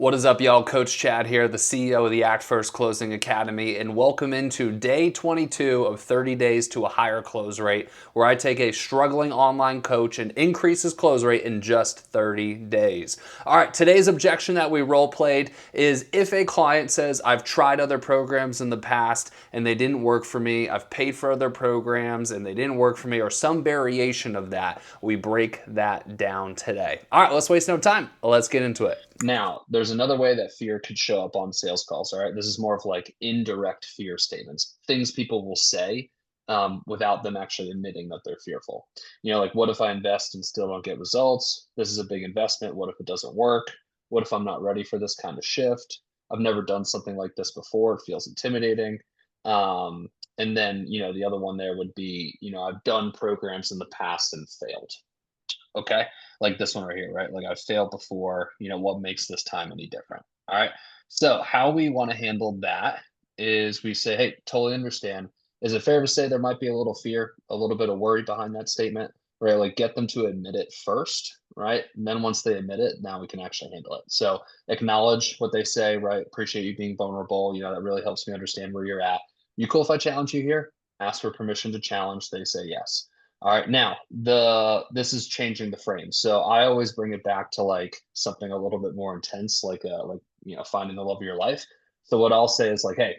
What is up, y'all? Coach Chad here, the CEO of the Act First Closing Academy, and welcome into day 22 of 30 days to a higher close rate, where I take a struggling online coach and increase his close rate in just 30 days. All right, today's objection that we role played is if a client says, I've tried other programs in the past and they didn't work for me, I've paid for other programs and they didn't work for me, or some variation of that, we break that down today. All right, let's waste no time. Let's get into it. Now, there's another way that fear could show up on sales calls. All right. This is more of like indirect fear statements, things people will say without them actually admitting that they're fearful. Like, what if I invest and still don't get results? This is a big investment. What if it doesn't work? What if I'm not ready for this kind of shift? I've never done something like this before. It feels intimidating. Um, and then, the other one there would be, I've done programs in the past and failed. Okay. Like this one right here, right? Like I've failed before, what makes this time any different? All right. So, how we want to handle that is we say, hey, totally understand. Is it fair to say there might be a little fear, a little bit of worry behind that statement, right? Like get them to admit it first, right? And then once they admit it, now we can actually handle it. So, acknowledge what they say, right? Appreciate you being vulnerable. That really helps me understand where you're at. You cool if I challenge you here? Ask for permission to challenge. They say yes. All right, now this is changing the frame. So I always bring it back to like something a little bit more intense, like finding the love of your life. So what I'll say is like, hey,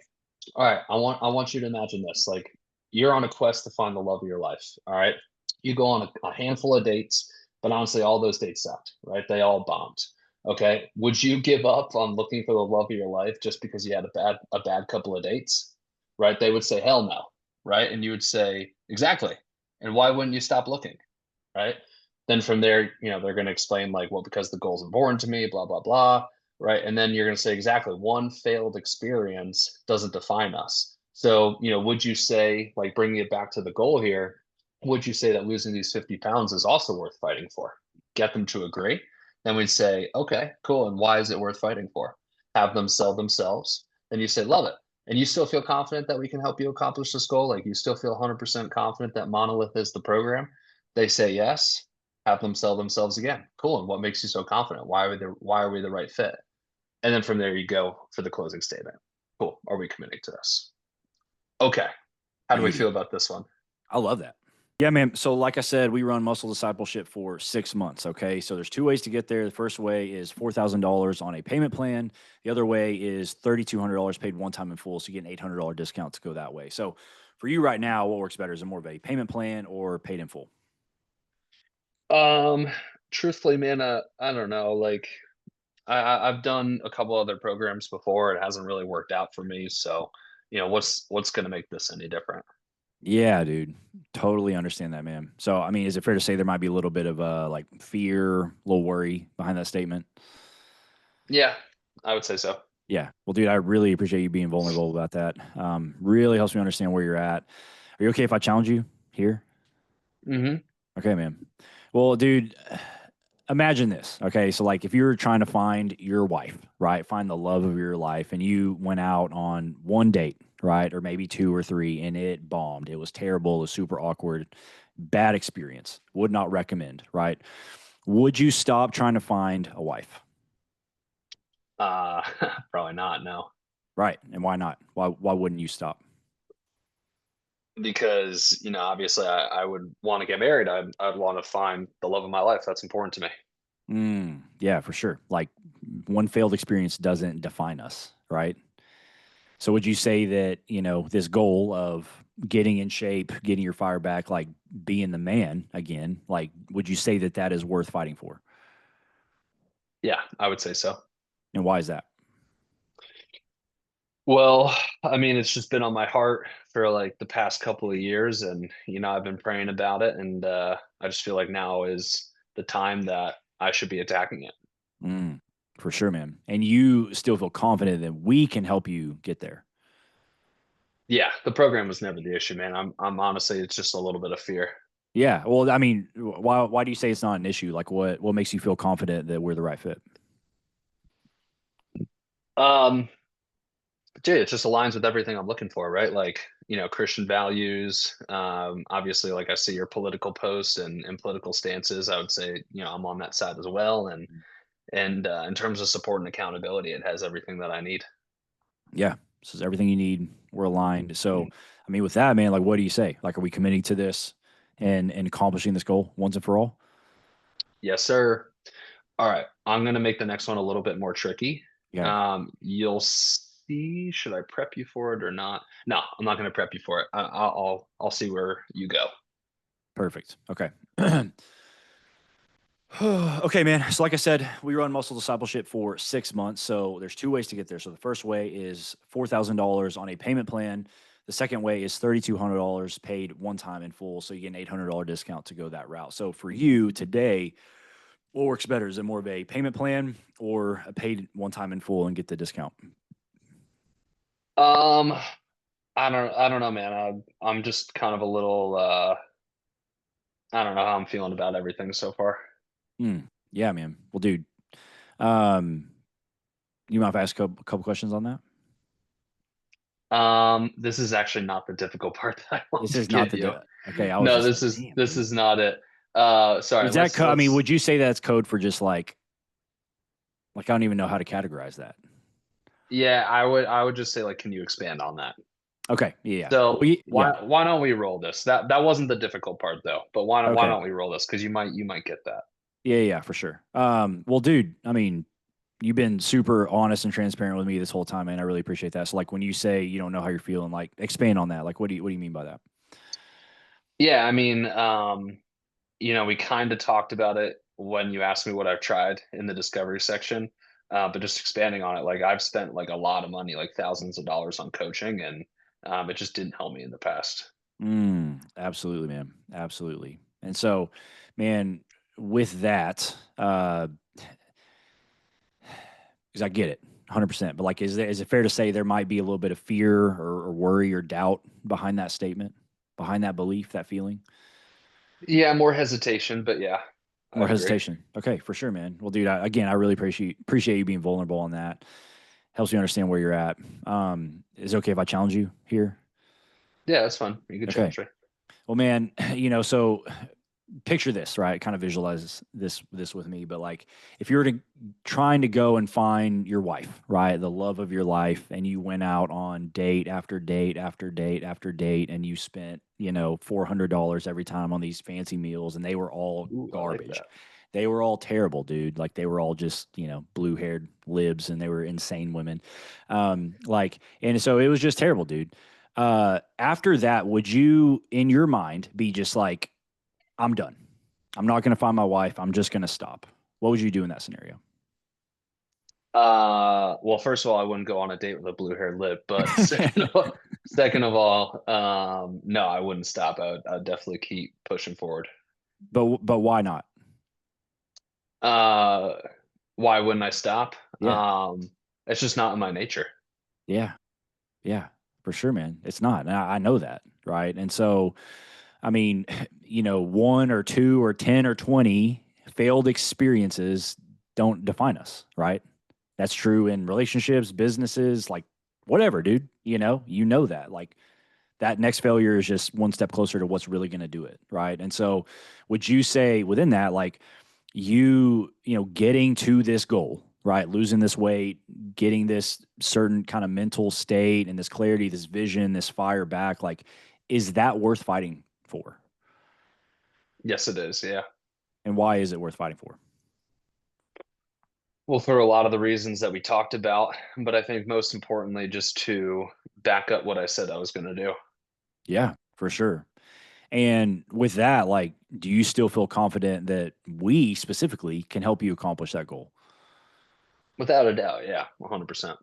all right, I want you to imagine this. Like you're on a quest to find the love of your life. All right. You go on a handful of dates, but honestly, all those dates sucked, right? They all bombed. Okay. Would you give up on looking for the love of your life just because you had a bad couple of dates? Right? They would say, hell no. Right. And you would say, exactly. And why wouldn't you stop looking? Right. Then from there, they're going to explain like, well, because the goal's important to me, blah, blah, blah. Right. And then you're going to say, exactly, one failed experience doesn't define us. So, would you say, like bringing it back to the goal here, would you say that losing these 50 pounds is also worth fighting for? Get them to agree. Then we'd say, okay, cool. And why is it worth fighting for? Have them sell themselves. Then you say, love it. And you still feel confident that we can help you accomplish this goal? Like you still feel 100% confident that Monolith is the program? They say yes. Have them sell themselves again. Cool. And what makes you so confident? Why are we the right fit? And then from there you go for the closing statement. Cool. Are we committing to this? Okay. How do we feel Beauty. about this one? I love that. Yeah, man. So, like I said, we run muscle discipleship for 6 months. Okay. So, there's two ways to get there. The first way is $4,000 on a payment plan. The other way is $3,200 paid one time in full. So, you get an $800 discount to go that way. So, for you right now, what works better? Is it more of a payment plan or paid in full? Um, Truthfully, man, I don't know. Like I've done a couple other programs before. It hasn't really worked out for me. So, what's gonna make this any different? Yeah, dude. Totally understand that, man. So, I mean, is it fair to say there might be a little bit of like fear, a little worry behind that statement? Yeah, I would say so. Yeah. Well, dude, I really appreciate you being vulnerable about that. Really helps me understand where you're at. Are you okay if I challenge you here? Hmm. Okay, man. Well, dude, imagine this. Okay. So, like, if you're trying to find your wife, right? Find the love of your life, and you went out on one date, right? Or maybe two or three, and it bombed. It was terrible. It was super awkward. Bad experience. Would not recommend, right? Would you stop trying to find a wife? Uh, Probably not. No. Right. And why not? Why wouldn't you stop? Because obviously I would want to get married. I'd want to find the love of my life. That's important to me. Yeah, for sure. Like one failed experience doesn't define us, right? So would you say that, this goal of getting in shape, getting your fire back, like being the man again, like would you say that that is worth fighting for? Yeah, I would say so. And why is that? Well, I mean, it's just been on my heart for like the past couple of years, and I've been praying about it, and I just feel like now is the time that I should be attacking it. Mm, for sure, man. And you still feel confident that we can help you get there. Yeah, the program was never the issue, man. I'm honestly, it's just a little bit of fear. Yeah. Well, I mean, why do you say it's not an issue? Like what makes you feel confident that we're the right fit? Um, Dude, it just aligns with everything I'm looking for, right? Like, Christian values. Obviously, like I see your political posts and political stances. I would say, I'm on that side as well. And And in terms of support and accountability, it has everything that I need. Yeah. This is everything you need. We're aligned. So, I mean, with that, man, like, what do you say? Like, are we committing to this and accomplishing this goal once and for all? Yes, sir. All right, I'm gonna make the next one a little bit more tricky. Yeah. You'll see. Should I prep you for it or not? No, I'm not gonna prep you for it. I'll see where you go. Perfect. Okay. Okay, man. So, like I said, we run muscle discipleship for 6 months. So, there's two ways to get there. So, the first way is $4,000 on a payment plan. The second way is $3,200 paid one time in full. So, you get an $800 discount to go that route. So, for you today, what works better? Is it more of a payment plan or a paid one time in full and get the discount? Um, I don't know, man. I'm just kind of a little. I don't know how I'm feeling about everything so far. Mm, yeah, man. Well, dude, um, you mind if I ask a couple questions on that? This is actually not the difficult part that I want This to is not give the you. okay. I was No, just this like, is damn, this dude. is not it. Sorry. Is that? I mean, Let's. would you say that's code for just like I don't even know how to categorize that. Yeah, I would just say like, can you expand on that? Okay. Yeah. Well, So yeah. why don't we roll this? That wasn't the difficult part though. But why Okay. don't we roll this? Because you might get that. Yeah. Yeah. For sure. Well, dude. I mean, you've been super honest and transparent with me this whole time, man. I really appreciate that. So, like, when you say you don't know how you're feeling, like, expand on that. Like, what do you mean by that? Yeah, I mean, we kind of talked about it when you asked me what I've tried in the discovery section. But just expanding on it, like I've spent like a lot of money, like thousands of dollars on coaching, and it just didn't help me in the past. Absolutely, man. Absolutely. And so, man, with that, because I get it, 100%. But like, is it fair to say there might be a little bit of fear or worry or doubt behind that statement, behind that belief, that feeling? Yeah, more hesitation, but yeah, I More agree. hesitation. Okay, for sure, man. Well, dude, again, I really appreciate you being vulnerable on that. Helps me understand where you're at. Is it okay if I challenge you here? Yeah, that's fun. You can Okay. challenge me. Well, man, so picture this, right? Kind of visualize this with me, but like if you were to trying to go and find your wife, right? The love of your life, and you went out on date after date after date after date, and you spent, $400 every time on these fancy meals, and they were all Ooh, I like garbage. that. They were all terrible, dude. Like they were all just, blue haired libs and they were insane women. And so it was just terrible, dude. After that, would you, in your mind, be just like, I'm done. I'm not going to find my wife. I'm just going to stop. What would you do in that scenario? Well, first of all, I wouldn't go on a date with a blue-haired lip, but second of all, no, I wouldn't stop. I'd definitely keep pushing forward. but why not? Uh, why wouldn't I stop? Yeah, It's just not in my nature. yeah, yeah, for sure, man. It's not. And I know that, right? And so, I mean, one or two or 10 or 20 failed experiences don't define us, right? That's true in relationships, businesses, like whatever, dude. You know that. Like that next failure is just one step closer to what's really going to do it, right? And so, would you say within that, like getting to this goal, right? Losing this weight, getting this certain kind of mental state and this clarity, this vision, this fire back, like, is that worth fighting for? Yes, it is. Yeah. And why is it worth fighting for? Well, for a lot of the reasons that we talked about, but I think most importantly, just to back up what I said I was going to do. Yeah, for sure. And with that, like, do you still feel confident that we specifically can help you accomplish that goal? Without a doubt. Yeah, 100%.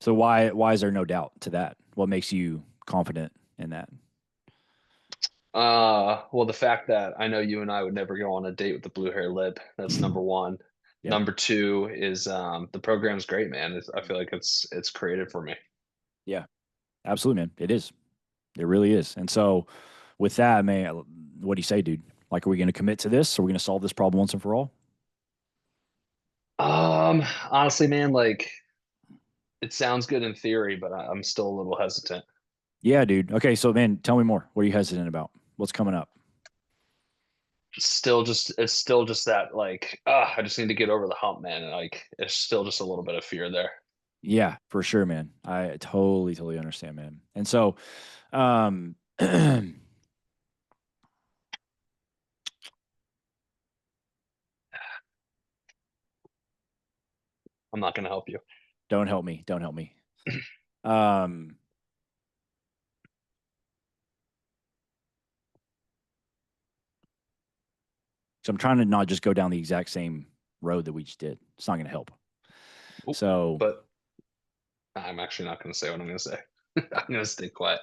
So why is there no doubt to that? What makes you confident in that? Well, the fact that I know you and I would never go on a date with the blue hair lip, that's number one. Yeah, Number two is the program's great, man. I feel like it's created for me. yeah, absolutely, man. It is. It really is. And so, with that, man, what do you say, dude? Like, are we going to commit to this? Are we going to solve this problem once and for all? Honestly, man, like it sounds good in theory, but I'm still a little hesitant. Yeah, dude. Okay, so man, tell me more. What are you hesitant about? What's coming up? it's still just that like, I just need to get over the hump, man. And like, it's still just a little bit of fear there. Yeah, for sure, man. I totally understand, man. And so, um, don't I'm not going to help you. help me. Don't help me. Um, so I'm trying to not just go down the exact same road that we just did. It's not going to help. Oop, So, but I'm actually not going to say what I'm going to say. I'm going to stay quiet.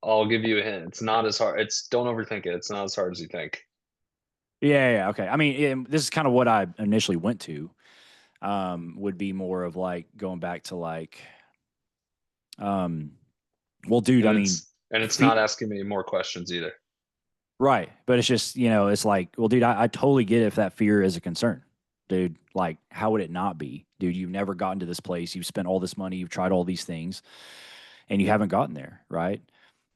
I'll give you a hint. It's not as hard. Don't overthink it. It's not as hard as you think. yeah, okay. I mean, this is kind of what I initially went to. Would be more of like going back to like, um, well, dude, I mean, And it's not asking me more questions either. right. But it's just, it's like, well, dude, I totally get if that fear is a concern, dude. Like, how would it not be? Dude, you've never gotten to this place. You've spent all this money. You've tried all these things and you haven't gotten there. Right.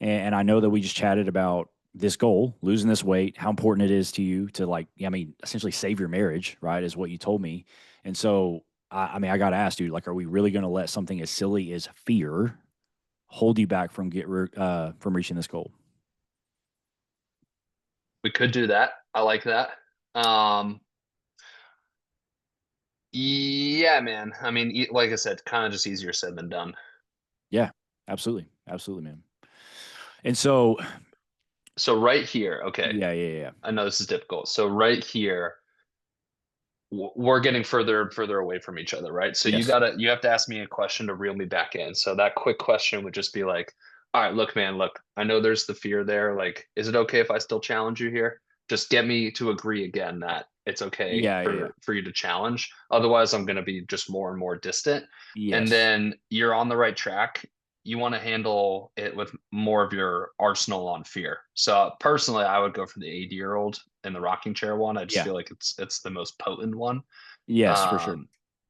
And I know that we just chatted about this goal, losing this weight, how important it is to you to like, I mean, essentially save your marriage, right? Is what you told me. And so, I mean, I got to ask, dude, like, are we really going to let something as silly as fear hold you back from from reaching this goal? We could do that. I like that. Yeah, man. I mean, like I said, kind of just easier said than done. Yeah, absolutely, man. And so, So right here, okay. yeah. I know this is difficult. So right here, we're getting further and further away from each other, right? So Yes, you have to ask me a question to reel me back in. So that quick question would just be like, all right, look, man, look, I know there's the fear there. Like, is it okay if I still challenge you here? Just get me to agree again that it's okay yeah, for you to challenge. Otherwise, I'm going to be just more and more distant. And yes, then you're on the right track. You want to handle it with more of your arsenal on fear. So personally, I would go for the 80-year-old in the rocking chair one. I just yeah, feel like it's the most potent one. yes, for sure. Um,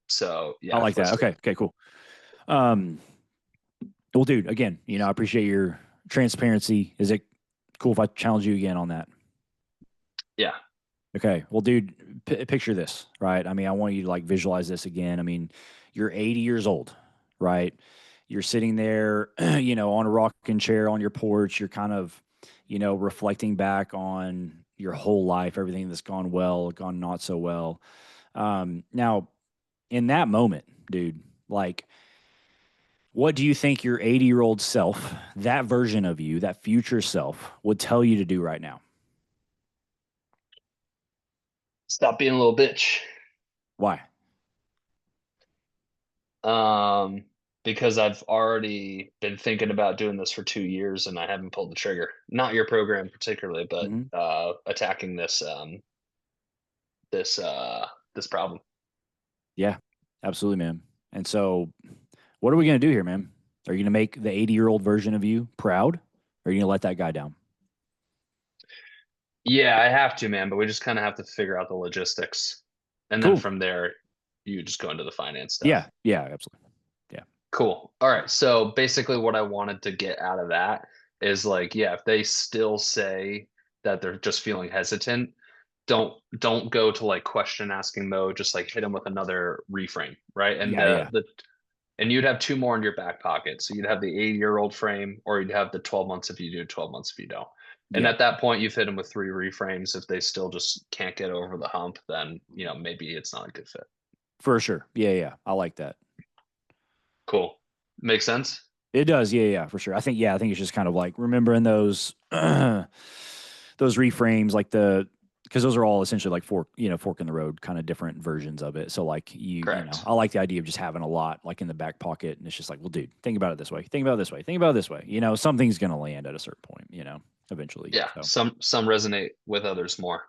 so I yeah, like that. Okay, cool. Um, well, dude, again, I appreciate your transparency. Is it cool if I challenge you again on that? yeah, Okay. Well, dude, picture this, right? I mean, I want you to like visualize this again. I mean, you're 80 years old, right? You're sitting there, on a rocking chair on your porch. You're kind of, reflecting back on your whole life, everything that's gone well, gone not so well. Now, in that moment, dude, like, what do you think your 80-year-old self, that version of you, that future self, would tell you to do right now? stop being a little bitch. Why? Um, because I've already been thinking about doing this for 2 years and I haven't pulled the trigger. Not your program particularly, but Hmm. attacking this this problem. Yeah, absolutely, man. And so, what are we going to do here, man? Are you going to make the 80-year-old version of you proud? Or are you going to let that guy down? Yeah, I have to, man, but we just kind of have to figure out the logistics. And then Cool. from there, you just go into the finance stuff. Yeah, absolutely. Yeah. Cool. All right. So basically what I wanted to get out of that is like, yeah, if they still say that they're just feeling hesitant, don't go to like question asking mode, just like hit them with another reframe, right? And Yeah. and you'd have two more in your back pocket. So you'd have the 80-year-old frame or you'd have the 12 months if you do, 12 months if you don't. And Yeah. at that point you've hit them with three reframes. If they still just can't get over the hump, then maybe it's not a good fit. For sure. Yeah. I like that. Cool. Make sense? It does. Yeah, for sure. I think it's just kind of like remembering those those reframes, like because those are all essentially like fork in the road, kind of different versions of it. So like Correct. I like the idea of just having a lot like in the back pocket, and it's just like, well, dude, think about it this way, think about it this way, think about it this way. Something's gonna land at a certain point, eventually. Yeah. So Some resonate with others more.